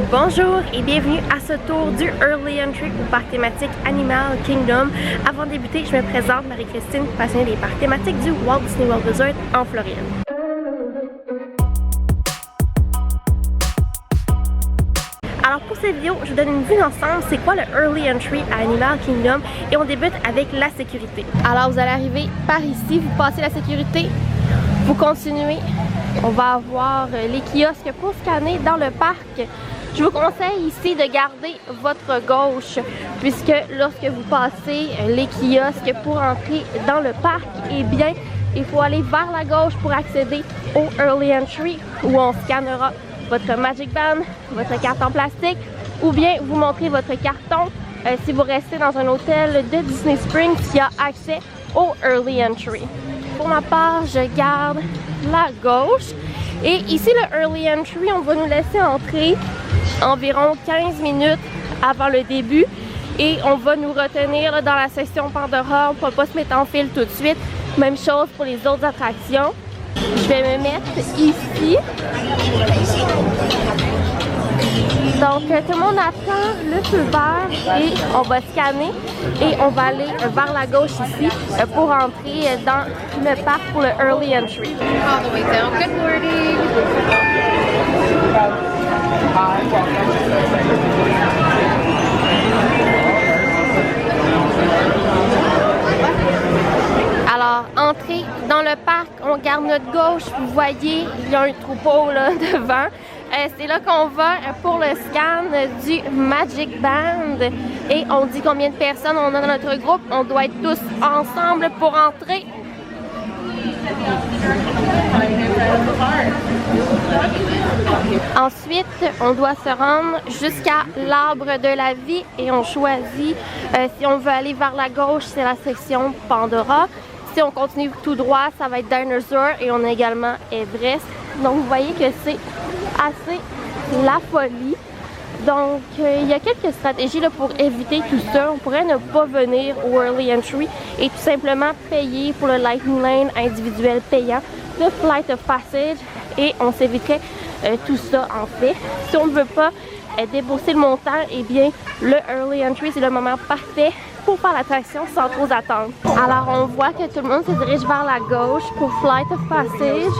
Bonjour et bienvenue à ce tour du Early Entry au parc thématique Animal Kingdom. Avant de débuter, je me présente Marie-Christine, passionnée des parcs thématiques du Walt Disney World Resort en Floride. Alors pour cette vidéo, je vous donne une vue d'ensemble, c'est quoi le Early Entry à Animal Kingdom et on débute avec la sécurité. Alors vous allez arriver par ici, vous passez la sécurité, vous continuez, on va avoir les kiosques pour scanner dans le parc. Je vous conseille ici de garder votre gauche puisque lorsque vous passez les kiosques pour entrer dans le parc, eh bien il faut aller vers la gauche pour accéder au Early Entry où on scannera votre Magic Band, votre carte en plastique ou bien vous montrez votre carton si vous restez dans un hôtel de Disney Springs qui a accès au Early Entry. Pour ma part, je garde la gauche et ici le Early Entry, on va nous laisser entrer environ 15 minutes avant le début et on va nous retenir là, dans la section Pandora, on ne peut pas se mettre en file tout de suite. Même chose pour les autres attractions. Je vais me mettre ici. Donc tout le monde attend le feu vert et on va scanner et on va aller vers la gauche ici pour entrer dans le parc pour le Early Entry. All the way down. Good morning. Alors, entrer dans le parc, on garde notre gauche. Vous voyez, il y a un troupeau là devant. C'est là qu'on va pour le scan du Magic Band. Et on dit combien de personnes on a dans notre groupe. On doit être tous ensemble pour entrer. Ensuite, on doit se rendre jusqu'à l'arbre de la vie et on choisit si on veut aller vers la gauche, c'est la section Pandora. Si on continue tout droit, ça va être Dinosaur et on a également Everest. Donc vous voyez que c'est assez la folie. Donc il y a quelques stratégies là, pour éviter tout ça. On pourrait ne pas venir au Early Entry et tout simplement payer pour le Lightning Lane individuel payant, le Flight of Passage et on s'éviterait tout ça en fait. Si on ne veut pas débourser le montant, eh bien le Early Entry c'est le moment parfait pour faire l'attraction sans trop attendre. Alors on voit que tout le monde se dirige vers la gauche pour Flight of Passage.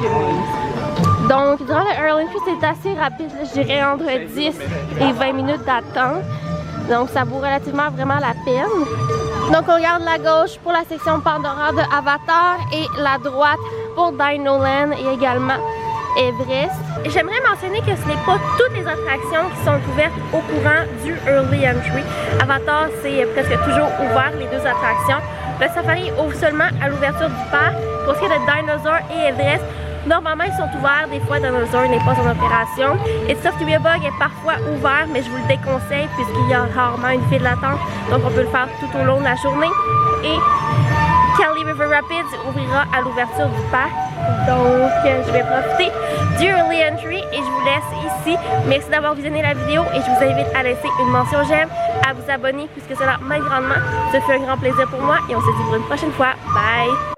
Donc durant le Early Entry c'est assez rapide, là, je dirais entre 10 et 20 minutes d'attente. Donc ça vaut relativement vraiment la peine. Donc on regarde la gauche pour la section Pandora de Avatar et la droite pour Dino Land et également Everest. J'aimerais mentionner que ce n'est pas toutes les attractions qui sont ouvertes au courant du Early Entry. Avatar, c'est presque toujours ouvert, les deux attractions. Le Safari ouvre seulement à l'ouverture du parc. Pour ce qui est de Dinosaur et Everest, normalement ils sont ouverts, des fois Dinosaur n'est pas en opération. Et Stuffed Bug est parfois ouvert, mais je vous le déconseille puisqu'il y a rarement une file d'attente. Donc on peut le faire tout au long de la journée. Et Kali River Rapids ouvrira à l'ouverture du parc. Donc je vais profiter du Early Entry et je vous laisse ici. Merci d'avoir visionné la vidéo et je vous invite à laisser une mention j'aime, à vous abonner puisque cela m'aide grandement. Ce fut un grand plaisir pour moi et on se dit pour une prochaine fois. Bye!